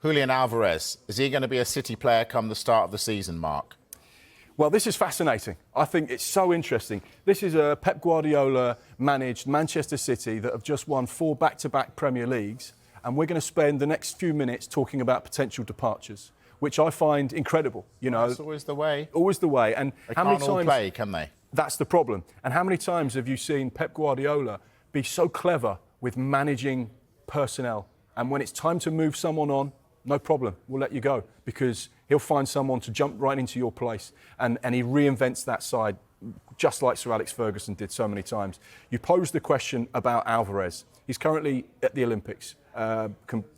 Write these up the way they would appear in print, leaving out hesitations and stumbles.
Julian Alvarez, is he going to be a City player come the start of the season, Mark? Well, this is fascinating. I think it's so interesting. This is a Pep Guardiola managed Manchester City that have just won 4 back-to-back Premier Leagues, and we're going to spend the next few minutes talking about potential departures, which I find incredible. You know, that's always the way. Always the way. And they how many can't all times play, can they? That's the problem. And how many times have you seen Pep Guardiola be so clever with managing personnel? And when it's time to move someone on, no problem, we'll let you go, because he'll find someone to jump right into your place. And he reinvents that side, just like Sir Alex Ferguson did so many times. You posed the question about Alvarez. He's currently at the Olympics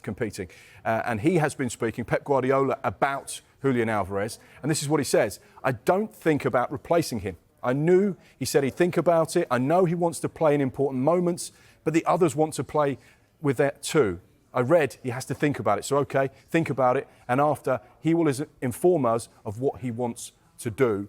competing. And he has been speaking, Pep Guardiola, about Julian Alvarez. And this is what he says: I don't think about replacing him. I knew he said he'd think about it. I know he wants to play in important moments, but the others want to play with that too. I read he has to think about it. So, OK, think about it. And after, he will inform us of what he wants to do.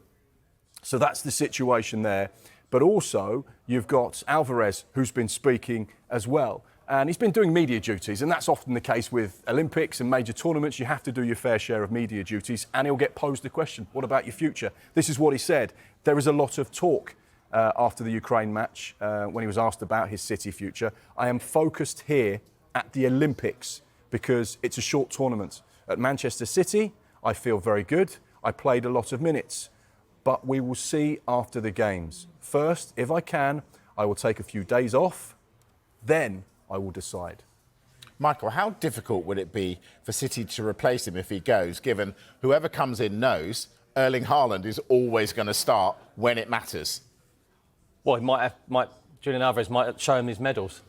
So that's the situation there. But also, you've got Alvarez, who's been speaking as well. And he's been doing media duties. And that's often the case with Olympics and major tournaments. You have to do your fair share of media duties. And he'll get posed the question, what about your future? This is what he said. There is a lot of talk after the Ukraine match when he was asked about his City future. I am focused here at the Olympics because it's a short tournament. At Manchester City, I feel very good. I played a lot of minutes, but we will see after the games. First, if I can, I will take a few days off, then I will decide. Michael, how difficult would it be for City to replace him if he goes, given whoever comes in knows Erling Haaland is always going to start when it matters? Well, Julian Alvarez might show him his medals.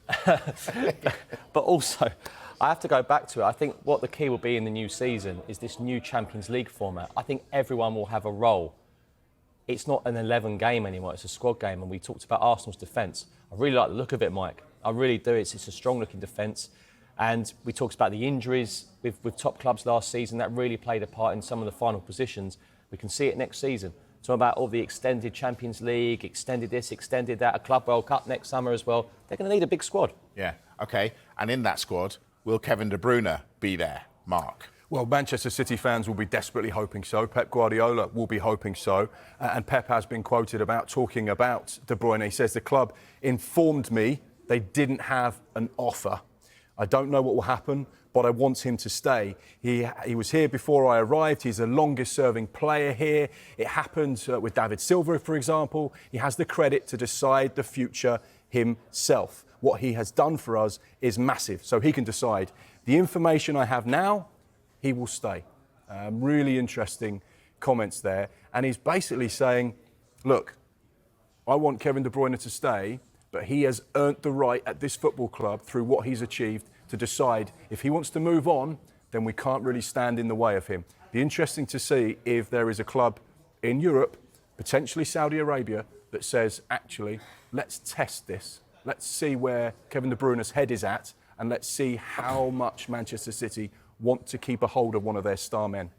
But also, I have to go back to it. I think what the key will be in the new season is this new Champions League format. I think everyone will have a role. It's not an 11 game anymore, it's a squad game. And we talked about Arsenal's defence. I really like the look of it, Mike. I really do. It's a strong-looking defence. And we talked about the injuries with top clubs last season. That really played a part in some of the final positions. We can see it next season. Talking about all the extended Champions League, extended this, extended that, a Club World Cup next summer as well. They're going to need a big squad. Yeah, OK. And in that squad, will Kevin De Bruyne be there, Mark? Well, Manchester City fans will be desperately hoping so. Pep Guardiola will be hoping so. And Pep has been quoted about talking about De Bruyne. He says the club informed me they didn't have an offer. I don't know what will happen, but I want him to stay. He was here before I arrived. He's the longest-serving player here. It happened with David Silva, for example. He has the credit to decide the future himself. What he has done for us is massive, so he can decide. The information I have now, he will stay. Really interesting comments there. And he's basically saying, look, I want Kevin De Bruyne to stay, but he has earned the right at this football club through what he's achieved to decide if he wants to move on, then we can't really stand in the way of him. Be interesting to see if there is a club in Europe, potentially Saudi Arabia, that says, actually, let's test this. Let's see where Kevin De Bruyne's head is at, and let's see how much Manchester City want to keep a hold of one of their star men.